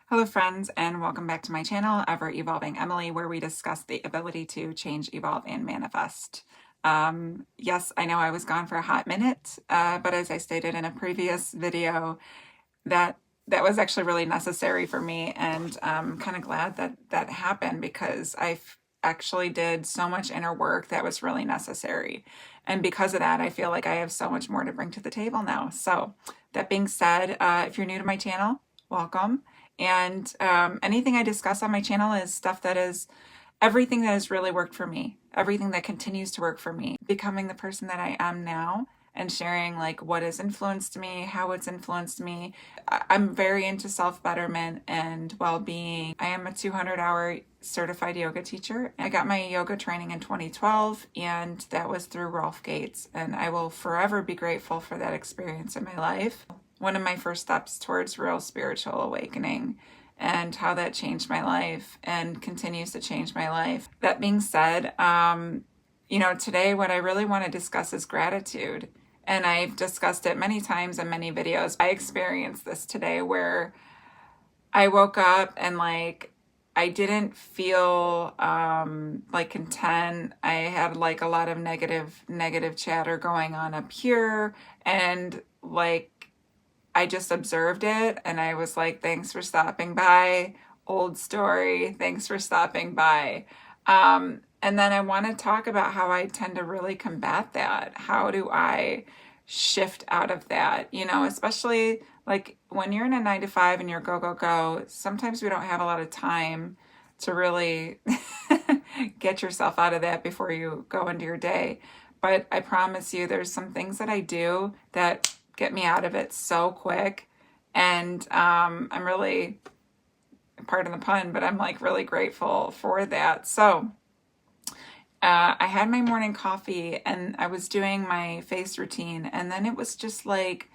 Hello friends, and welcome back to my channel, Ever Evolving Emily, where we discuss the ability to change, evolve, and manifest. Yes, I know I was gone for a hot minute, but as I stated in a previous video, that was actually really necessary for me, and I'm kind of glad that that happened because I actually did so much inner work that was really necessary. And because of that, I feel like I have so much more to bring to the table now. So that being said, if you're new to my channel, welcome. And anything I discuss on my channel is stuff that is everything that has really worked for me, everything that continues to work for me, becoming the person that I am now and sharing like what has influenced me, how it's influenced me. I'm very into self-betterment and well-being. I am a 200-hour certified yoga teacher. I got my yoga training in 2012, and that was through Rolf Gates, and I will forever be grateful for that experience in my life. One of my first steps towards real spiritual awakening, and how that changed my life and continues to change my life. That being said, today what I really want to discuss is gratitude. And I've discussed it many times in many videos. I experienced this today where I woke up and I didn't feel content. I had like a lot of negative chatter going on up here, and I just observed it and I was like, thanks for stopping by. Old story. Thanks for stopping by. And then I want to talk about how I tend to really combat that. How do I shift out of that? Especially like when you're in a 9 to 5 and you're go, go, go, sometimes we don't have a lot of time to really get yourself out of that before you go into your day. But I promise you, there's some things that I do that get me out of it so quick. And I'm really, pardon the pun, but I'm like really grateful for that. So I had my morning coffee and I was doing my face routine, and then it was just like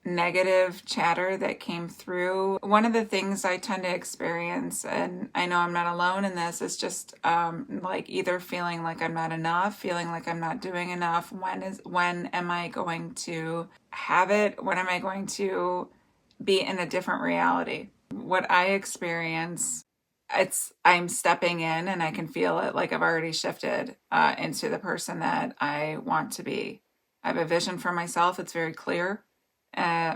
negative chatter that came through. One of the things I tend to experience, and I know I'm not alone in this, is just either feeling like I'm not enough, feeling like I'm not doing enough. When am I going to have it? When am I going to be in a different reality? What I experience, I'm stepping in and I can feel it, like I've already shifted into the person that I want to be. I have a vision for myself. It's very clear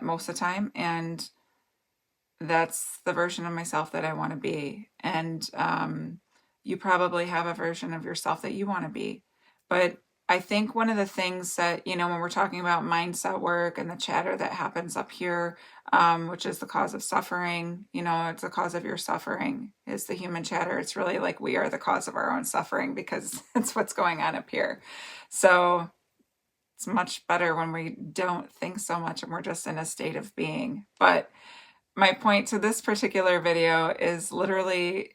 most of the time, and that's the version of myself that I want to be. And you probably have a version of yourself that you want to be. But I think one of the things that, when we're talking about mindset work and the chatter that happens up here, which is the cause of suffering, it's the cause of your suffering is the human chatter. It's really like we are the cause of our own suffering because it's what's going on up here. So it's much better when we don't think so much and we're just in a state of being. But my point to this particular video is literally,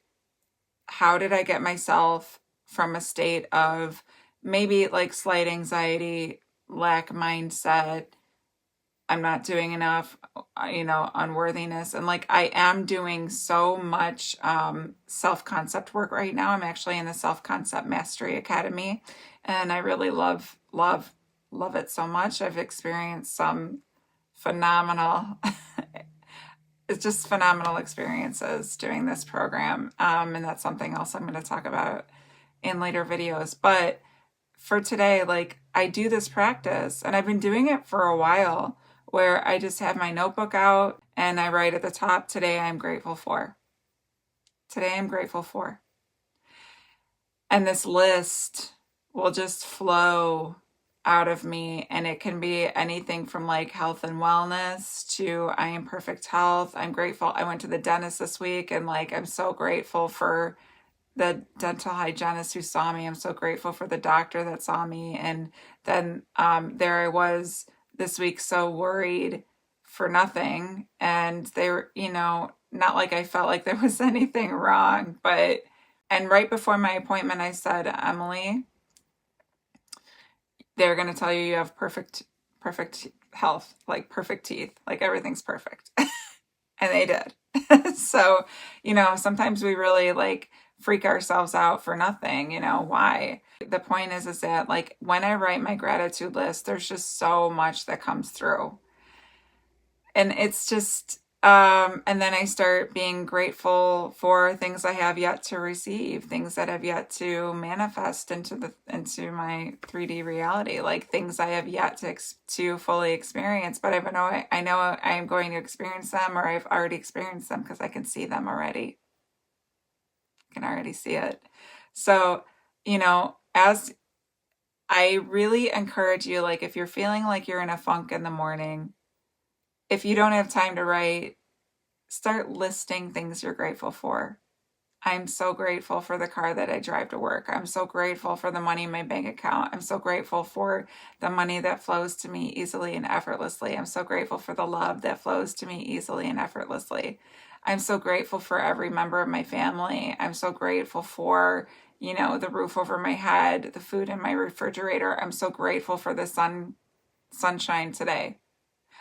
how did I get myself from a state of maybe like slight anxiety, lack mindset, I'm not doing enough, unworthiness. And I am doing so much self-concept work right now. I'm actually in the Self-Concept Mastery Academy, and I really love it so much. I've experienced some phenomenal it's just phenomenal experiences doing this program, and that's something else I'm going to talk about in later videos. But for today, I do this practice, and I've been doing it for a while, where I just have my notebook out and I write at the top, today I'm grateful for. Today I'm grateful for. And this list will just flow out of me, and it can be anything from health and wellness to I am perfect health. I'm grateful. I went to the dentist this week, and I'm so grateful for the dental hygienist who saw me. I'm so grateful for the doctor that saw me. And then there I was this week, so worried for nothing. And they were, not like I felt like there was anything wrong, and right before my appointment, I said, Emily, they're going to tell you have perfect health, like perfect teeth, like everything's perfect. And they did. So, sometimes we really freak ourselves out for nothing, why? The point is that when I write my gratitude list, there's just so much that comes through. And it's just, And then I start being grateful for things I have yet to receive, things that have yet to manifest into my 3D reality, like things I have yet to fully experience. But I know I am going to experience them, or I've already experienced them because I can see them already. I can already see it. So, as I really encourage you, like if you're feeling like you're in a funk in the morning, if you don't have time to write, start listing things you're grateful for. I'm so grateful for the car that I drive to work. I'm so grateful for the money in my bank account. I'm so grateful for the money that flows to me easily and effortlessly. I'm so grateful for the love that flows to me easily and effortlessly. I'm so grateful for every member of my family. I'm so grateful for, the roof over my head, the food in my refrigerator. I'm so grateful for the sunshine today.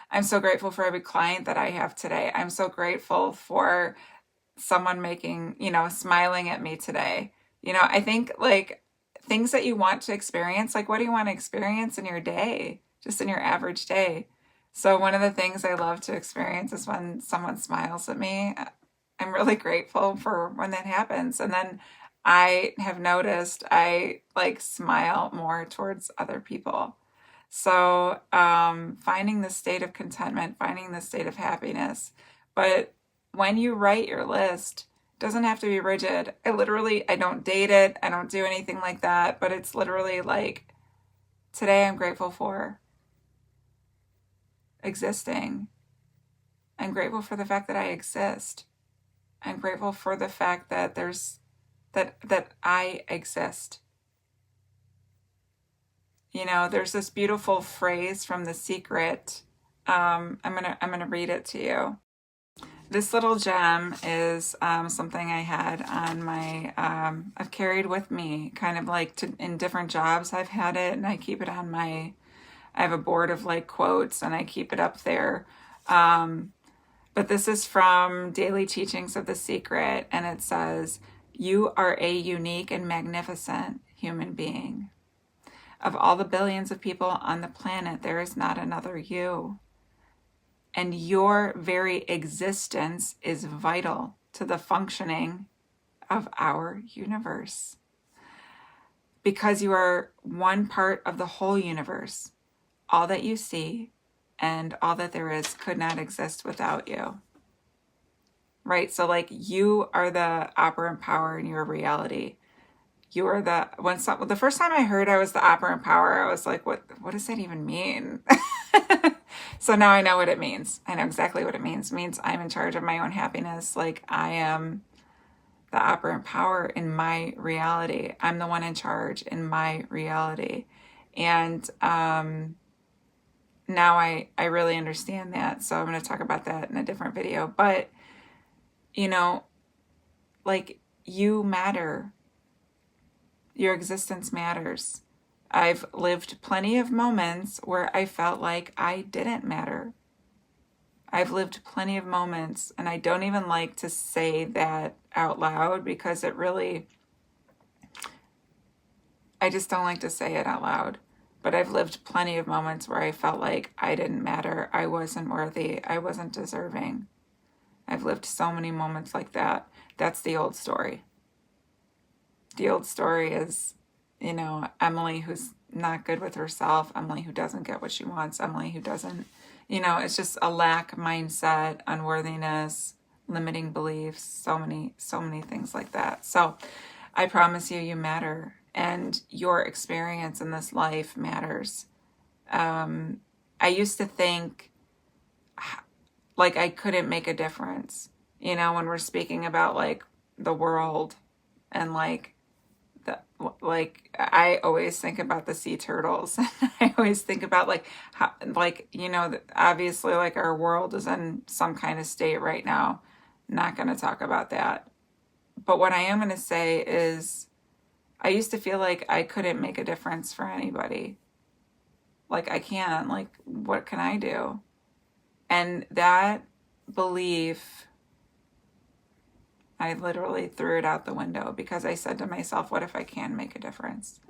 I'm so grateful for every client that I have today. I'm so grateful for someone smiling at me today. I think like things that you want to experience, like what do you want to experience in your day, just in your average day? So one of the things I love to experience is when someone smiles at me. I'm really grateful for when that happens. And then I have noticed I like smile more towards other people. So finding the state of contentment, finding the state of happiness. But when you write your list, it doesn't have to be rigid. I don't date it. I don't do anything like that. But it's literally like, today I'm grateful for existing. I'm grateful for the fact that I exist. I'm grateful for the fact that that I exist. There's this beautiful phrase from The Secret. I'm gonna read it to you. This little gem is something I had on my, I've carried with me, kind of like in different jobs I've had it, and I keep it on I have a board of like quotes, and I keep it up there. But this is from Daily Teachings of The Secret, and it says, "You are a unique and magnificent human being. Of all the billions of people on the planet, there is not another you. And your very existence is vital to the functioning of our universe. Because you are one part of the whole universe, all that you see and all that there is could not exist without you." Right? So like you are the operant power in your reality. You are the first time I heard I was the operant power, I was like, what does that even mean? So now I know what it means. I know exactly what it means. It means I'm in charge of my own happiness. Like I am the operant power in my reality. I'm the one in charge in my reality. And now I really understand that. So I'm going to talk about that in a different video. But, like you matter. Your existence matters. I've lived plenty of moments where I felt like I didn't matter. I've lived plenty of moments, and I don't even like to say that out loud because I just don't like to say it out loud. But I've lived plenty of moments where I felt like I didn't matter. I wasn't worthy. I wasn't deserving. I've lived so many moments like that. That's the old story. The old story is, Emily who's not good with herself, Emily who doesn't get what she wants, Emily who doesn't, it's just a lack mindset, unworthiness, limiting beliefs, so many things like that. So I promise you, you matter, and your experience in this life matters. I used to think like I couldn't make a difference, when we're speaking about like the world and like I always think about the sea turtles. I always think about like how, like, obviously like our world is in some kind of state right now. Not going to talk about that. But what I am going to say is I used to feel like I couldn't make a difference for anybody. Like I can't, like what can I do? And that belief, I literally threw it out the window because I said to myself, what if I can make a difference?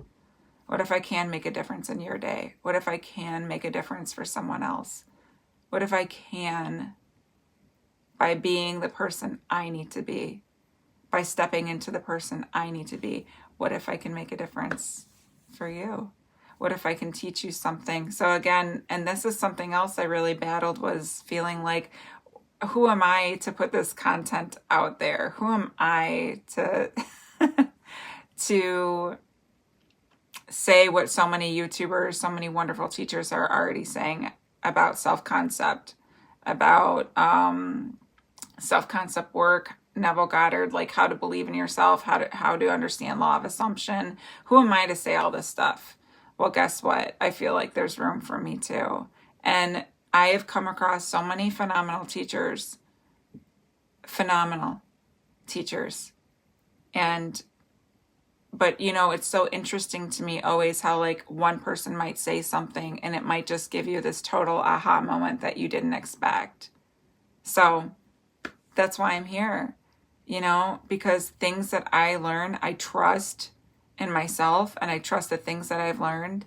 What if I can make a difference in your day? What if I can make a difference for someone else? What if I can by being the person I need to be, by stepping into the person I need to be. What if I can make a difference for you? What if I can teach you something? So again, and this is something else I really battled, was feeling like, who am I to put this content out there? Who am I to to say what so many YouTubers, so many wonderful teachers are already saying about self-concept, about self-concept work, Neville Goddard, like how to believe in yourself, how to understand law of assumption. Who am I to say all this stuff? Well, guess what? I feel like there's room for me too. And I have come across so many phenomenal teachers. But you know, it's so interesting to me always how like one person might say something and it might just give you this total aha moment that you didn't expect. So that's why I'm here, you know, because things that I learn, I trust in myself, and I trust that things that I've learned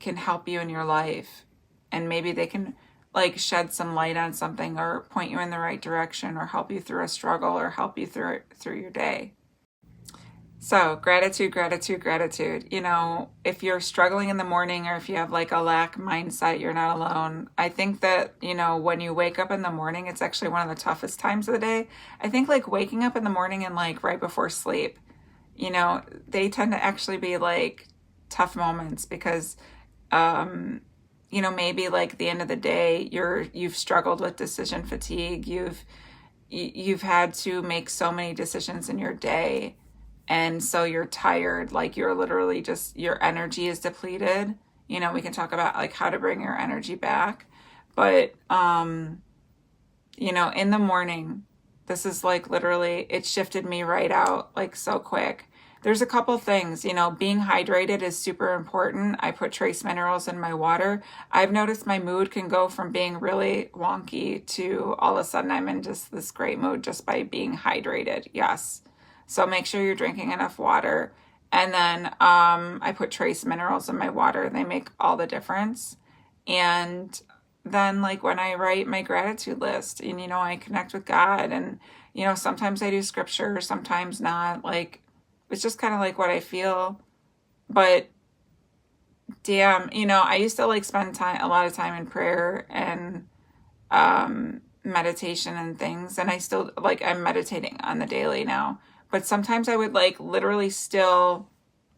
can help you in your life. And maybe they can like shed some light on something, or point you in the right direction, or help you through a struggle, or help you through your day. So gratitude, gratitude, gratitude. You know, if you're struggling in the morning, or if you have like a lack mindset, you're not alone. I think that, you know, when you wake up in the morning, it's actually one of the toughest times of the day. I think like waking up in the morning and like right before sleep, you know, they tend to actually be like tough moments, because you know, maybe like the end of the day, you've struggled with decision fatigue. You've had to make so many decisions in your day, and so you're tired. Like you're literally just, your energy is depleted. You know, we can talk about like how to bring your energy back, but you know, in the morning, this is like literally, it shifted me right out like so quick. There's a couple things, you know, being hydrated is super important. I put trace minerals in my water. I've noticed my mood can go from being really wonky to all of a sudden I'm in just this great mood just by being hydrated. Yes. So make sure you're drinking enough water. And then I put trace minerals in my water. They make all the difference. And then like when I write my gratitude list, and, you know, I connect with God, and, you know, sometimes I do scripture, sometimes not. Like, it's just kind of like what I feel. But damn, you know, I used to like spend a lot of time in prayer and meditation and things. And I still like, I'm meditating on the daily now. But sometimes I would like literally still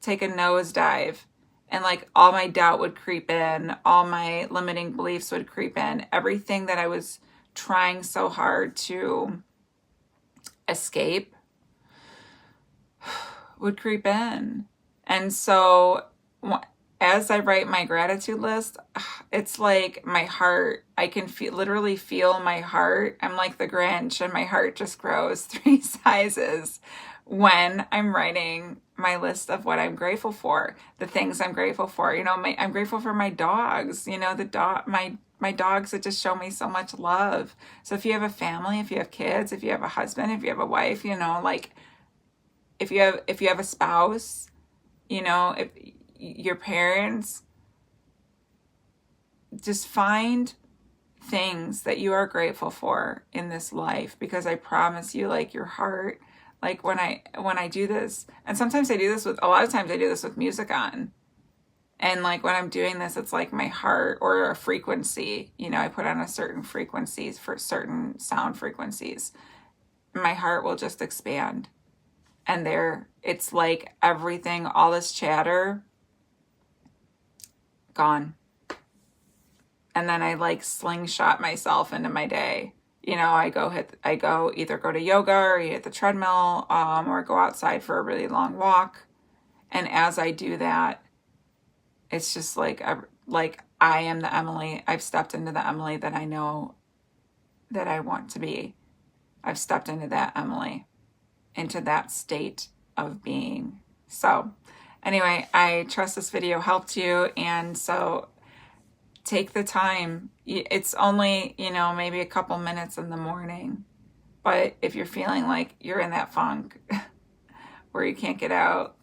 take a nosedive, and like all my doubt would creep in, all my limiting beliefs would creep in, everything that I was trying so hard to escape would creep in. And so as I write my gratitude list, it's like my heart, I can literally feel my heart. I'm like the Grinch, and my heart just grows 3 sizes when I'm writing my list of what I'm grateful for, the things I'm grateful for. You know, I'm grateful for my dogs, you know, my dogs that just show me so much love. So if you have a family, if you have kids, if you have a husband, if you have a wife, you know, like if you have a spouse, you know, if your parents, just find things that you are grateful for in this life, because I promise you, like your heart, like when I do this, and sometimes I do this with, a lot of times I do this with music on, and like when I'm doing this, it's like my heart, or a frequency, you know, I put on a certain frequencies for certain sound frequencies, my heart will just expand. And there, it's like everything, all this chatter, gone. And then I like slingshot myself into my day. You know, I either go to yoga, or hit the treadmill, or go outside for a really long walk. And as I do that, it's just like I am the Emily. I've stepped into the Emily that I know that I want to be. I've stepped into that Emily, into that state of being. So anyway, I trust this video helped you. And so take the time. It's only, you know, maybe a couple minutes in the morning, but if you're feeling like you're in that funk where you can't get out,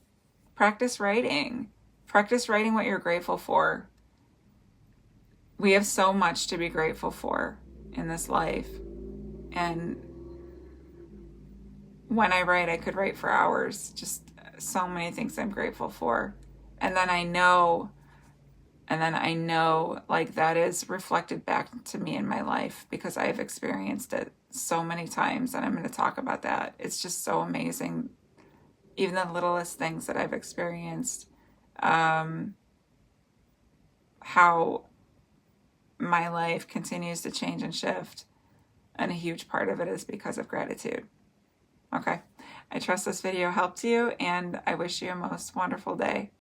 practice writing what you're grateful for. We have so much to be grateful for in this life. And when I write, I could write for hours, just so many things I'm grateful for. And then I know, like that is reflected back to me in my life because I've experienced it so many times, and I'm going to talk about that. It's just so amazing. Even the littlest things that I've experienced, how my life continues to change and shift. And a huge part of it is because of gratitude. Okay. I trust this video helped you, and I wish you a most wonderful day.